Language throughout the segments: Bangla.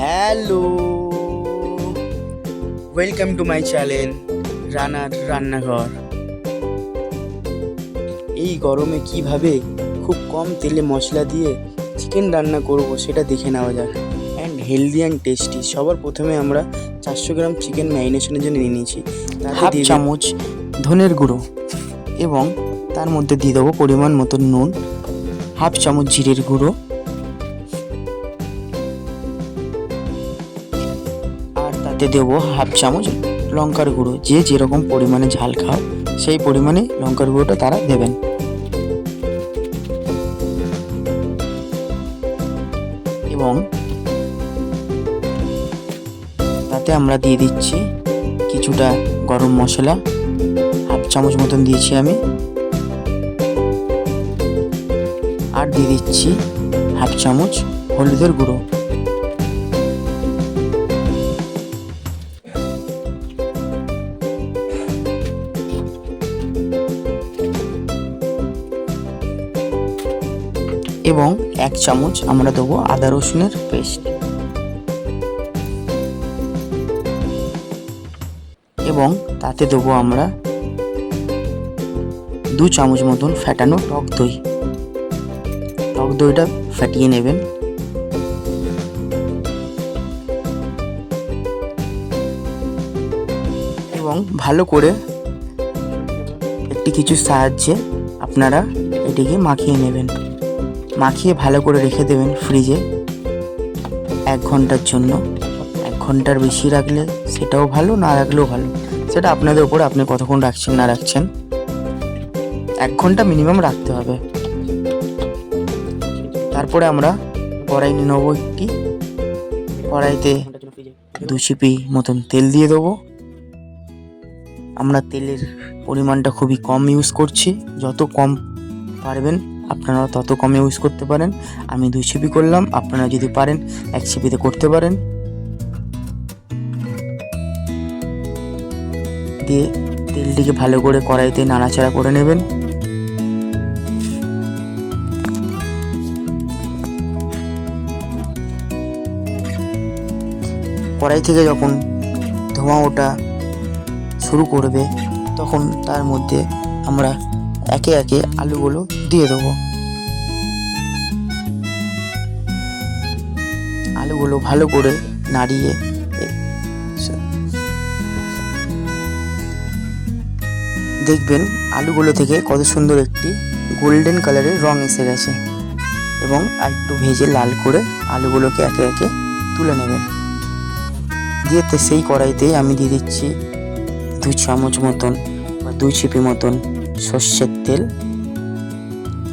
Hello, welcome to my channel রানার রান্নাঘর। এই গরমে কিভাবে খুব কম তেলে মশলা দিয়ে চিকেন রান্না করব সেটা দেখে নেওয়া যাক। And healthy and tasty. সবার প্রথমে আমরা 400 গ্রাম চিকেন ম্যারিনেশনের জন্য নিয়ে নিয়েছি। হাফ চামচ ধনের গুঁড়ো এবং তার মধ্যে দিয়ে দেবো পরিমাণ মতো নুন, হাফ চামচ জিরের গুঁড়ো, আর তাতে দেবো হাফ চামচ লঙ্কার গুঁড়ো। যে যেরকম পরিমাণে ঝাল খাও সেই পরিমাণে লঙ্কার গুঁড়োটা তারা দেবেন। এবং তাতে আমরা দিয়ে দিচ্ছি কিছুটা গরম মশলা, হাফ চামচ মতন দিয়েছি আমি, আর দিয়ে দিচ্ছি হাফ চামচ হলুদের গুঁড়ো। এবং 1 চামচ আমরা দেবো আদা রসুনের পেস্ট, এবং তাতে দেবো আমরা 2 চামচ মতন ফ্যাটানো টক দই। টক দইটা ফাটিয়ে নেবেন। এবং ভালো করে একটি কিছুর সাহায্যে আপনারা এটিকে মাখিয়ে নেবেন। মাখিয়ে ভালো করে রেখে দেবেন ফ্রিজে 1 ঘন্টার জন্য। 1 ঘন্টার বেশি রাখলে সেটাও ভালো, না রাখলেও ভালো, সেটা আপনাদের উপর, আপনি কতক্ষণ রাখছেন না রাখছেন। 1 ঘন্টা মিনিমাম রাখতে হবে। তারপরে আমরা কড়াই নিয়ে নেবো একটি। কড়াইতে 2 চিপি মতন তেল দিয়ে দেবো। আমরা তেলের পরিমাণটা খুবই কম ইউজ করছি, যত কম পারবেন আপনারা তত কম ইউজ করতে পারেন। আমি 2 চিপি করলাম, আপনারা যদি পারেন 1 চিপিতে করতে পারেন। দিয়ে তেলটিকে ভালো করে কড়াইতে নাড়াচাড়া করে নেবেন। কড়াই থেকে যখন ধোঁয়া ওঠা শুরু করবে তখন তার মধ্যে আমরা একে একে আলুগুলো দিয়ে দেবো। আলুগুলো ভালো করে নাড়িয়ে দেখবেন আলুগুলো থেকে কত সুন্দর একটি গোল্ডেন কালারের রং এসে গেছে। এবং একটু ভেজে লাল করে আলুগুলোকে একে একে তুলে নেবেন। দিয়ে সেই কড়াইতেই আমি দিয়ে দিচ্ছি 2 চামচ মতন বা 2 চিপি মতন সর্ষের তেল।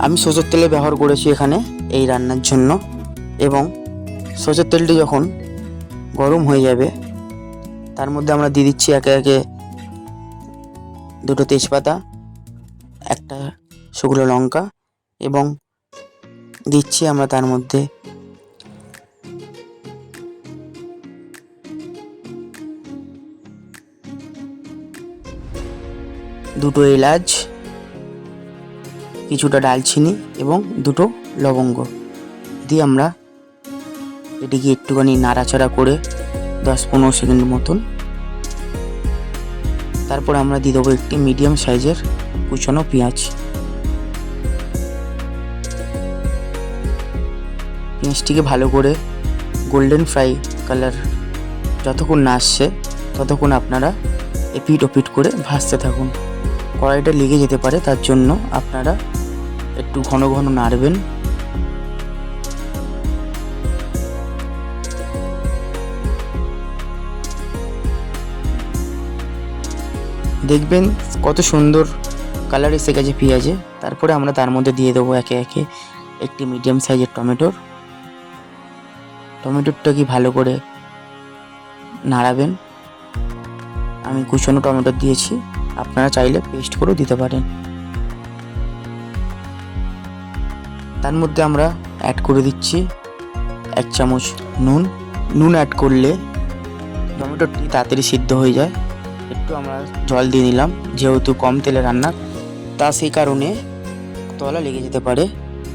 আমি সরষের তেলে ব্যবহার করেছি এখানে এই রান্নার জন্য। এবং সরষের তেলটি যখন গরম হয়ে যাবে তার মধ্যে আমরা দিয়ে দিচ্ছি একে একে 2টো তেজপাতা, 1টা শুকনো লঙ্কা, এবং দিচ্ছি আমরা তার মধ্যে 2টো এলাচ, কিছুটা দারচিনি এবং 2টো লবঙ্গ দিয়ে আমরা এটিকে একটুখানি নাড়াচাড়া করে 10-15 সেকেন্ড মতন। তারপর আমরা দিয়ে দেবো একটি মিডিয়াম সাইজের কুচনো পেঁয়াজ। পেঁয়াজটিকে ভালো করে গোল্ডেন ফ্রাই কালার যতক্ষণ না আসছে ততক্ষণ আপনারা এপিট ওপিট করে ভাজতে থাকুন। কড়াইটা লেগে যেতে পারে, তার জন্য আপনারা একটু ঘন ঘন নাড়বেন। দেখবেন কত সুন্দর কালার এসে গেছে পেঁয়াজে। তারপরে আমরা তার মধ্যে দিয়ে দেবো একে একে একটি মিডিয়াম সাইজের টমেটোরটাকে ভালো করে নাড়াবেন। আমি কুচনো টমেটো দিয়েছি, আপনারা চাইলে পেস্ট করেও দিতে পারেন। তার মধ্যে আমরা অ্যাড করে দিচ্ছি 1 চামচ নুন অ্যাড করলে টমেটোটি তাড়াতাড়ি সিদ্ধ হয়ে যায়। একটু আমরা জল দিয়ে নিলাম, যেহেতু কম তেলে রান্না, তা সেই কারণে তলা লেগে যেতে পারে,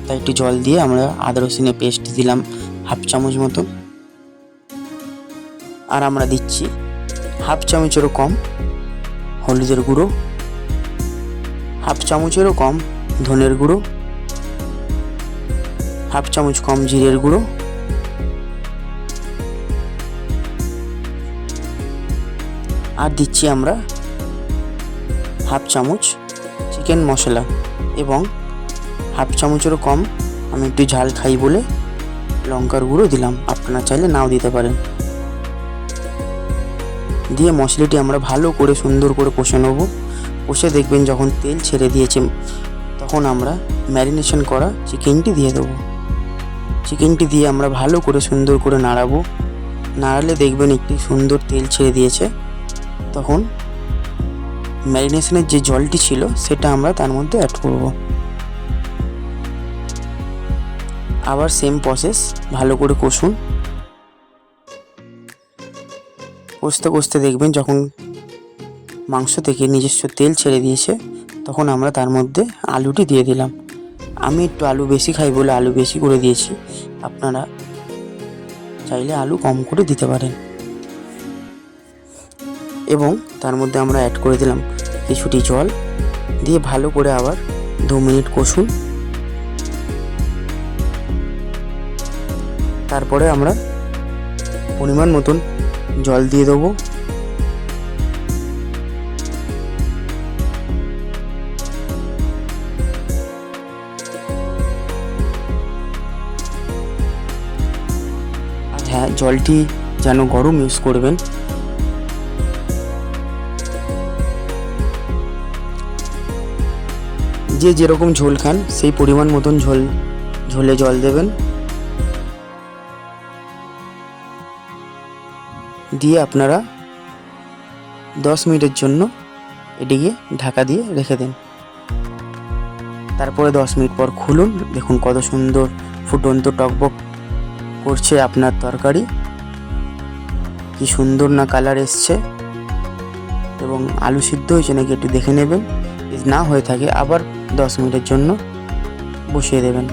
তাই একটু জল দিয়ে আমরা আদা রসুনের পেস্ট দিলাম হাফ চামচ মতো। আর আমরা দিচ্ছি হাফ চামচেরও কম হলুদের গুঁড়ো, হাফ চামচেরও কম ধনের গুঁড়ো, হাফ চামচ কম জিরের গুঁড়ো, আর দিচ্ছি আমরা হাফ চামচ চিকেন মশলা এবং হাফ চামচেরও কম আমি একটু ঝাল খাই বলে লঙ্কার গুঁড়ো দিলাম, আপনারা চাইলে নাও দিতে পারেন। দিয়ে মশলাটি আমরা ভালো করে সুন্দর করে কষে নেব। কষে দেখবেন যখন তেল ছেড়ে দিয়েছে তখন আমরা ম্যারিনেশন করা চিকেনটি দিয়ে দেবো। চিকেনটি দিয়ে আমরা ভালো করে সুন্দর করে নাড়াবো। নাড়ালে দেখবেন একটি সুন্দর তেল ছেড়ে দিয়েছে, তখন ম্যারিনেশনের যে জলটি ছিল সেটা আমরা তার মধ্যে অ্যাড করব। আবার সেম প্রসেস, ভালো করে কষুন। কষতে কষতে দেখবেন যখন মাংস থেকে নিজস্ব তেল ছেড়ে দিয়েছে তখন আমরা তার মধ্যে আলুটি দিয়ে দিলাম। আমি একটু আলু বেশি খাই বলে আলু বেশি করে দিয়েছি, আপনারা চাইলে আলু কম করে দিতে পারেন। এবং তার মধ্যে আমরা অ্যাড করে দিলাম কিছুটি জল, দিয়ে ভালো করে আবার 2 মিনিট কষুন। তারপরে আমরা পরিমাণ মতন জল দিয়ে দেবো। আর হ্যাঁ, জলটি যেন গরম ইউজ করবেন। যে যেরকম ঝোল খান সেই পরিমাণ মতন ঝোলে জল দেবেন। দিয়ে আপনারা 10 মিনিটের জন্য এটিকে ঢাকা দিয়ে রেখে দিন। তারপরে 10 মিনিট পর খুলুন, দেখুন কত সুন্দর ফুটন্ত টকবক করছে আপনার তরকারি। কি সুন্দর না কালার এসছে, এবং আলু সিদ্ধ হয়েছে নাকি একটু দেখে নেবেন। যদি না হয়ে থাকে আবার 10 মিনিটের জন্য বসিয়ে দেবেন।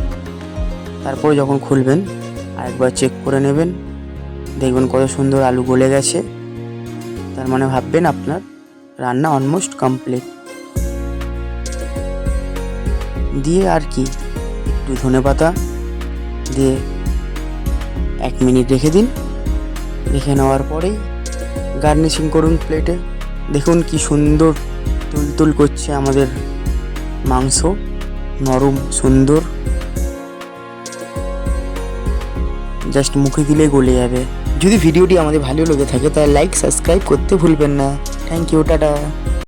তারপরে যখন খুলবেন আরেকবার চেক করে নেবেন, দেখবেন কত সুন্দর আলু গলে গেছে। তার মানে ভাববেন আপনার রান্না অলমোস্ট কমপ্লিট। দিয়ে আর কি একটু ধনেপাতা দিয়ে 1 মিনিট রেখে দিন। রেখে নেওয়ার পরেই গার্নিশিং করুন প্লেটে। দেখুন কি সুন্দর তুলতুল করছে আমাদের মাংস, নরম সুন্দর, জাস্ট মুখে দিলেই গলে যাবে। যদি ভিডিওটি আমাদের ভালো লেগে থাকে তাহলে লাইক সাবস্ক্রাইব করতে ভুলবেন না। Thank you, tata.